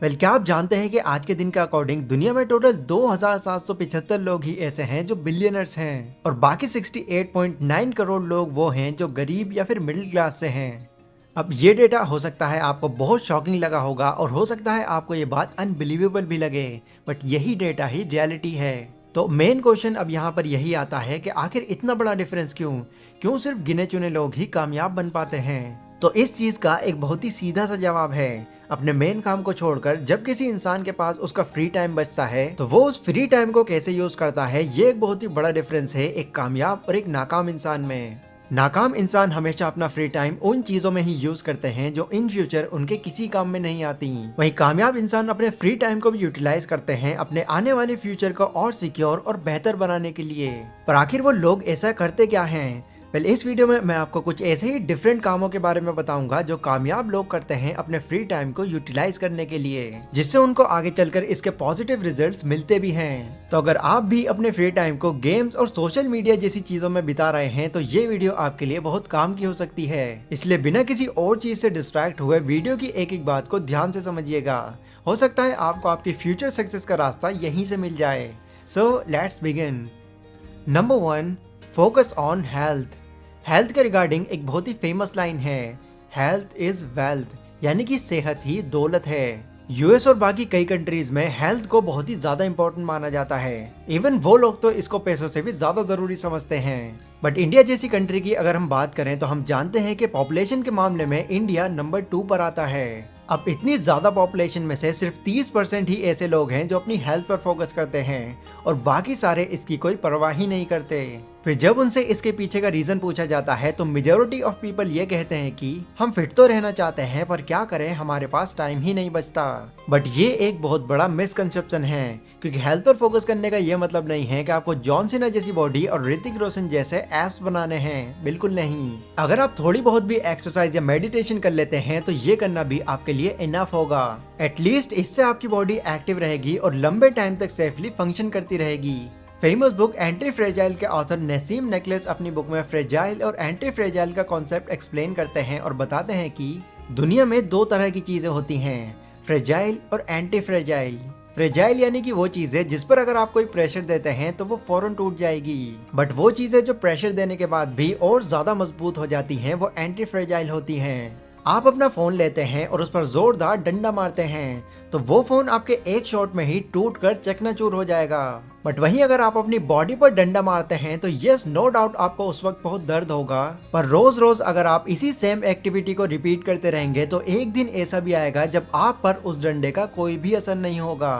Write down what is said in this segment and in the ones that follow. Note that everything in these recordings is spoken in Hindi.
क्या आप जानते हैं कि आज के दिन के अकॉर्डिंग दुनिया में टोटल 2775 लोग ही ऐसे हैं जो बिलियनर्स हैं और बाकी 68.9 करोड़ लोग वो हैं जो गरीब या फिर मिडिल क्लास से हैं। अब ये डेटा हो सकता है आपको बहुत शॉकिंग लगा होगा और हो सकता है आपको ये बात अनबिलीवेबल भी लगे, बट यही डेटा ही रियलिटी है। तो मेन क्वेश्चन अब यहाँ पर यही आता है कि आखिर इतना बड़ा डिफरेंस क्यों क्यों सिर्फ गिने चुने लोग ही कामयाब बन पाते हैं। तो इस चीज का एक बहुत ही सीधा सा जवाब है, अपने मेन काम को छोड़कर जब किसी इंसान के पास उसका फ्री टाइम बचता है तो वो उस फ्री टाइम को कैसे यूज करता है। ये एक बहुत ही बड़ा डिफरेंस है एक कामयाब और एक नाकाम इंसान में। नाकाम इंसान हमेशा अपना फ्री टाइम उन चीजों में ही यूज करते हैं जो इन फ्यूचर उनके किसी काम में नहीं आती। वहीं कामयाब इंसान अपने फ्री टाइम को भी यूटिलाइज करते हैं अपने आने वाले फ्यूचर को और सिक्योर और बेहतर बनाने के लिए। पर आखिर वो लोग ऐसा करते क्या हैं? इस वीडियो में मैं आपको कुछ ऐसे ही डिफरेंट कामों के बारे में बताऊंगा जो कामयाब लोग करते हैं अपने फ्री टाइम को यूटिलाइज करने के लिए, जिससे उनको आगे चलकर इसके पॉजिटिव रिजल्ट्स मिलते भी हैं। तो अगर आप भी अपने फ्री टाइम को गेम्स और सोशल मीडिया जैसी चीजों में बिता रहे हैं तो ये वीडियो आपके लिए बहुत काम की हो सकती है। इसलिए बिना किसी और चीज से डिस्ट्रैक्ट हुए वीडियो की एक एक बात को ध्यान से समझिएगा। हो सकता है आपको आपकी फ्यूचर सक्सेस का रास्ता यहीं से मिल जाए। So let's begin. Number 1, focus on health. Health के रिगार्डिंग एक बहुत ही फेमस लाइन है, हेल्थ इज वेल्थ, यानी कि सेहत ही दौलत है। यूएस और बाकी कई कंट्रीज में हेल्थ को बहुत ही ज्यादा इंपॉर्टेंट माना जाता है। इवन वो लोग तो इसको पैसों से भी ज्यादा जरूरी समझते हैं। बट इंडिया जैसी कंट्री की अगर हम बात करें तो हम जानते हैं कि पॉपुलेशन के मामले में इंडिया नंबर 2 पर आता है। अब इतनी ज्यादा पॉपुलेशन में से सिर्फ 30% ही ऐसे लोग हैं जो अपनी हेल्थ पर फोकस करते हैं और बाकी सारे इसकी कोई परवाह ही नहीं करते। फिर जब उनसे इसके पीछे का रीजन पूछा जाता है तो मेजॉरिटी ऑफ पीपल ये कहते हैं कि हम फिट तो रहना चाहते हैं पर क्या करें हमारे पास टाइम ही नहीं बचता। बट ये एक बहुत बड़ा मिसकंसेप्शन है, क्योंकि हेल्थ पर फोकस करने का ये मतलब नहीं है कि आपको जॉन सीना जैसी बॉडी और ऋतिक रोशन जैसे एब्स बनाने हैं, बिल्कुल नहीं। अगर आप थोड़ी बहुत भी एक्सरसाइज या मेडिटेशन कर लेते हैं तो ये करना भी आपके लिए इनफ होगा। एटलीस्ट इससे आपकी बॉडी एक्टिव रहेगी और लंबे टाइम तक सेफली फंक्शन करती रहेगी। फेमस बुक एंटी फ्रेजाइल के ऑथर नसीम नेकलेस अपनी बुक में फ्रेजाइल और एंटी फ्रेजाइल का कॉन्सेप्ट एक्सप्लेन करते हैं और बताते हैं कि दुनिया में 2 तरह की चीजें होती हैं, फ्रेजाइल और एंटी फ्रेजाइल। फ्रेजाइल यानी कि वो चीज है जिस पर अगर आप कोई प्रेशर देते हैं तो वो फौरन टूट जाएगी। बट वो चीजें जो प्रेशर देने के बाद भी और ज्यादा मजबूत हो जाती हैं वो एंटी फ्रेजाइल होती हैं। आप अपना फोन लेते हैं और उस पर जोरदार डंडा मारते हैं तो वो फोन आपके एक शॉट में ही टूट कर चकनाचूर हो जाएगा। बट वहीं अगर आप अपनी बॉडी पर डंडा मारते हैं तो यस नो डाउट आपको उस वक्त बहुत दर्द होगा, पर रोज रोज अगर आप इसी सेम एक्टिविटी को रिपीट करते रहेंगे तो एक दिन ऐसा भी आएगा जब आप पर उस डंडे का कोई भी असर नहीं होगा।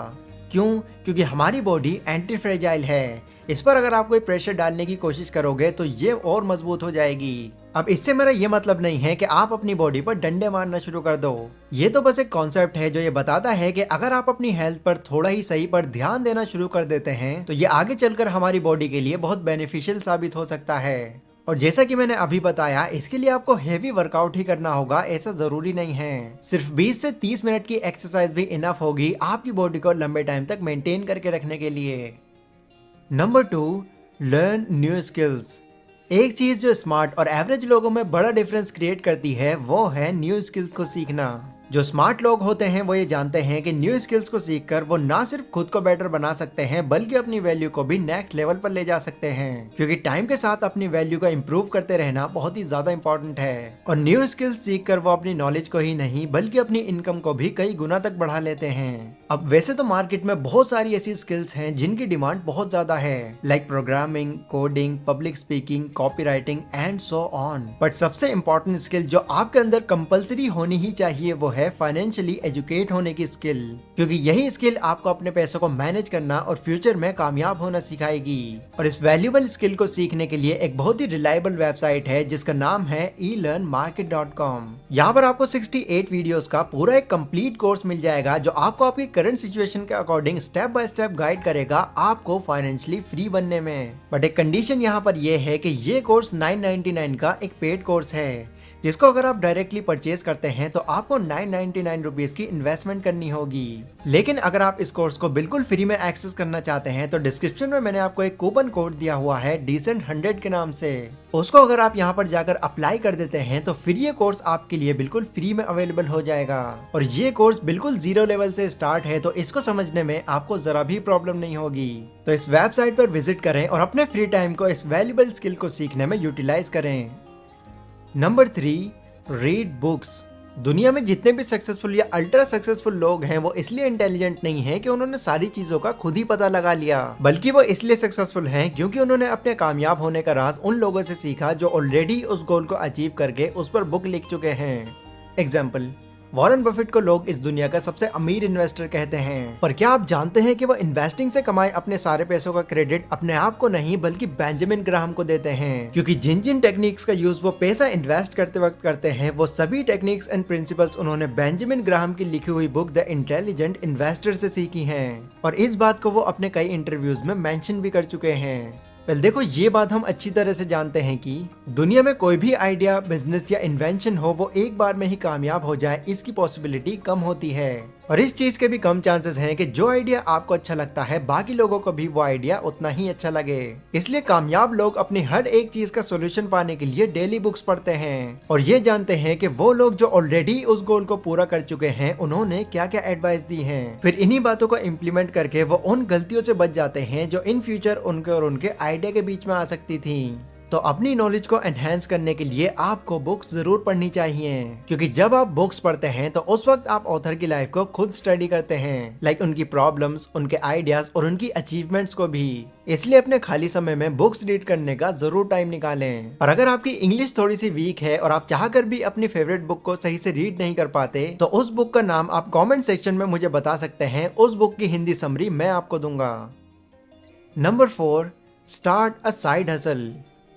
क्यों? क्योंकि हमारी बॉडी एंटी फ्रेजाइल है। इस पर अगर आप कोई प्रेशर डालने की कोशिश करोगे तो ये और मजबूत हो जाएगी। अब इससे मेरा ये मतलब नहीं है कि आप अपनी बॉडी पर डंडे मारना शुरू कर दो। ये तो बस एक कॉन्सेप्ट है जो ये बताता है कि अगर आप अपनी हेल्थ पर थोड़ा ही सही पर ध्यान देना शुरू कर देते हैं तो ये आगे चलकर हमारी बॉडी के लिए बहुत बेनिफिशियल साबित हो सकता है। और जैसा कि मैंने अभी बताया, इसके लिए आपको हेवी वर्कआउट ही करना होगा, ऐसा जरूरी नहीं है। सिर्फ 20 से 30 मिनट की एक्सरसाइज भी इनफ होगी आपकी बॉडी को लंबे टाइम तक मेंटेन करके रखने के लिए। Number 2, learn new skills. एक चीज जो स्मार्ट और एवरेज लोगों में बड़ा डिफरेंस क्रिएट करती है वो है न्यू स्किल्स को सीखना। जो स्मार्ट लोग होते हैं वो ये जानते हैं कि न्यू स्किल्स को सीखकर वो ना सिर्फ खुद को बेटर बना सकते हैं बल्कि अपनी वैल्यू को भी नेक्स्ट लेवल पर ले जा सकते हैं, क्योंकि टाइम के साथ अपनी वैल्यू को इम्प्रूव करते रहना बहुत ही ज्यादा इंपॉर्टेंट है। और न्यू स्किल्स सीखकर वो अपनी नॉलेज को ही नहीं बल्कि अपनी इनकम को भी कई गुना तक बढ़ा लेते हैं। अब वैसे तो मार्केट में बहुत सारी ऐसी स्किल्स हैं जिनकी डिमांड बहुत ज्यादा है, like programming, coding, public speaking, copywriting and so on. But सबसे इंपॉर्टेंट स्किल जो आपके अंदर कंपलसरी होनी ही चाहिए वो है फाइनेंशियली एजुकेट होने की स्किल, क्योंकि यही स्किल आपको अपने पैसों को मैनेज करना और फ्यूचर में कामयाब होना सिखाएगी। और इस वैल्यूएबल स्किल को सीखने के लिए एक बहुत ही रिलायबल वेबसाइट है जिसका नाम है elearnmarket.com। यहाँ पर आपको 68 वीडियोस का पूरा एक कंप्लीट कोर्स मिल जाएगा जो आपको आपकी करंट सिचुएशन के according step by step guide करेगा आपको फाइनेंशियली फ्री बनने में। बट एक कंडीशन यहाँ पर यह है कि ये कोर्स 999 का एक पेड कोर्स है, जिसको अगर आप डायरेक्टली परचेज करते हैं तो आपको 999 रुपीज की इन्वेस्टमेंट करनी होगी। लेकिन अगर आप इस कोर्स को बिल्कुल फ्री में एक्सेस करना चाहते हैं तो डिस्क्रिप्शन में मैंने आपको एक कूपन कोड दिया हुआ है Decent100 के नाम से। उसको अगर आप यहाँ पर जाकर अप्लाई कर देते हैं तो फिर ये कोर्स आपके लिए बिल्कुल फ्री में अवेलेबल हो जाएगा। और ये कोर्स बिल्कुल 0 लेवल से स्टार्ट है, तो इसको समझने में आपको जरा भी प्रॉब्लम नहीं होगी। तो इस वेबसाइट पर विजिट करें और अपने फ्री टाइम को इस वैल्यूबल स्किल को सीखने में यूटिलाइज करें। Number 3, read books. दुनिया में जितने भी सक्सेसफुल या अल्ट्रा सक्सेसफुल लोग हैं वो इसलिए इंटेलिजेंट नहीं है कि उन्होंने सारी चीजों का खुद ही पता लगा लिया, बल्कि वो इसलिए सक्सेसफुल हैं क्योंकि उन्होंने अपने कामयाब होने का राज उन लोगों से सीखा जो ऑलरेडी उस गोल को अचीव करके उस पर बुक लिख चुके हैं। एग्जाम्पल, वॉरेन बफेट को लोग इस दुनिया का सबसे अमीर इन्वेस्टर कहते हैं, पर क्या आप जानते हैं कि वो इन्वेस्टिंग से कमाए अपने सारे पैसों का क्रेडिट अपने आप को नहीं बल्कि बेंजामिन ग्राहम को देते हैं, क्योंकि जिन जिन टेक्निक्स का यूज वो पैसा इन्वेस्ट करते वक्त करते हैं वो सभी टेक्निक्स एंड प्रिंसिपल्स उन्होंने बेंजामिन ग्राहम की लिखी हुई बुक द इंटेलिजेंट इन्वेस्टर से सीखी हैं। और इस बात को वो अपने कई इंटरव्यूज में मेंशन भी कर चुके हैं। वेल देखो, ये बात हम अच्छी तरह से जानते हैं कि दुनिया में कोई भी आइडिया, बिजनेस या इन्वेंशन हो वो एक बार में ही कामयाब हो जाए इसकी पॉसिबिलिटी कम होती है। और इस चीज के भी कम चांसेस हैं कि जो आइडिया आपको अच्छा लगता है बाकी लोगों को भी वो आइडिया उतना ही अच्छा लगे। इसलिए कामयाब लोग अपनी हर एक चीज का सोल्यूशन पाने के लिए डेली बुक्स पढ़ते हैं और ये जानते हैं कि वो लोग जो ऑलरेडी उस गोल को पूरा कर चुके हैं उन्होंने क्या क्या एडवाइस दी है। फिर इन्हीं बातों को इम्प्लीमेंट करके वो उन गलतियों से बच जाते हैं जो इन फ्यूचर उनके और उनके आइडिया के बीच में आ सकती थी। तो अपनी नॉलेज को एनहेंस करने के लिए आपको बुक्स जरूर पढ़नी चाहिए, क्योंकि जब आप बुक्स पढ़ते हैं तो उस वक्त आप ऑथर की लाइफ को खुद स्टडी करते हैं, लाइक उनकी प्रॉब्लम्स, उनके आइडियाज और उनकी अचीवमेंट्स को भी। इसलिए अपने खाली समय में बुक्स रीड करने का जरूर टाइम निकालें। और अगर आपकी इंग्लिश थोड़ी सी वीक है और आप चाहकर भी अपनी फेवरेट बुक को सही से रीड नहीं कर पाते तो उस बुक का नाम आप कॉमेंट सेक्शन में मुझे बता सकते हैं। उस बुक की हिंदी समरी मैं आपको दूंगा। Number 4, start a side hustle.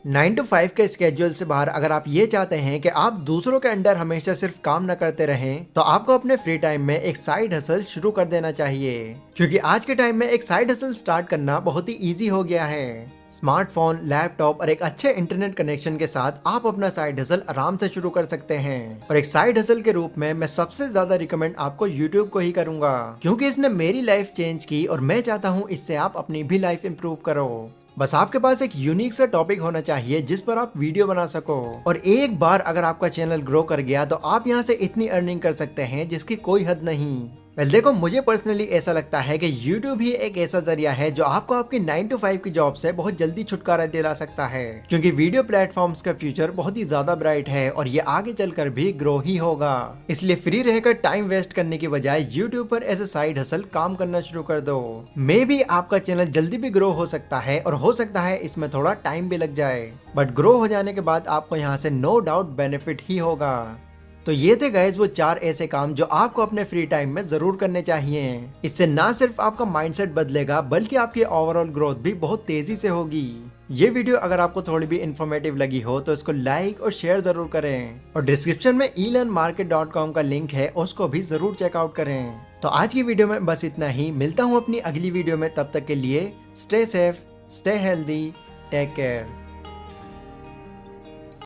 9 to 5 के स्केड्यूल से बाहर अगर आप ये चाहते हैं कि आप दूसरों के अंडर हमेशा सिर्फ काम न करते रहें तो आपको अपने फ्री टाइम में एक साइड हसल शुरू कर देना चाहिए, क्योंकि आज के टाइम में एक साइड हसल स्टार्ट करना बहुत ही इजी हो गया है। स्मार्टफोन, लैपटॉप और एक अच्छे इंटरनेट कनेक्शन के साथ आप अपना साइड हसल आराम से शुरू कर सकते हैं। और एक साइड हसल के रूप में मैं सबसे ज्यादा रिकमेंड आपको यूट्यूब को ही करूंगा, क्योंकि इसने मेरी लाइफ चेंज की और मैं चाहता हूँ इससे आप अपनी भी लाइफ इंप्रूव करो। बस आपके पास एक यूनिक सा टॉपिक होना चाहिए जिस पर आप वीडियो बना सको। और एक बार अगर आपका चैनल ग्रो कर गया तो आप यहाँ से इतनी अर्निंग कर सकते हैं जिसकी कोई हद नहीं। वेल देखो, मुझे पर्सनली ऐसा लगता है कि YouTube ही एक ऐसा जरिया है जो आपको आपकी 9 to 5 की जॉब से बहुत जल्दी छुटकारा दिला सकता है, क्योंकि वीडियो प्लेटफॉर्म्स का फ्यूचर बहुत ही ज्यादा ब्राइट है और ये आगे चलकर भी ग्रो ही होगा। इसलिए फ्री रहकर टाइम वेस्ट करने की बजाय YouTube पर एज ए साइड हसल काम करना शुरू कर दो। मे भी आपका चैनल जल्दी भी ग्रो हो सकता है और हो सकता है इसमें थोड़ा टाइम भी लग जाए, बट ग्रो हो जाने के बाद आपको यहाँ से नो डाउट बेनिफिट ही होगा। तो ये थे गाइस वो 4 ऐसे काम जो आपको अपने फ्री टाइम में जरूर करने चाहिए। इससे ना सिर्फ आपका माइंडसेट बदलेगा बल्कि आपकी ओवरऑल ग्रोथ भी बहुत तेजी से होगी। ये वीडियो अगर आपको थोड़ी भी इंफॉर्मेटिव लगी हो तो इसको लाइक और शेयर जरूर करें और डिस्क्रिप्शन में elearnmarket.com का लिंक है, उसको भी जरूर चेकआउट करें। तो आज की वीडियो में बस इतना ही। मिलता हूँ अपनी अगली वीडियो में, तब तक के लिए stay safe, stay healthy, take care.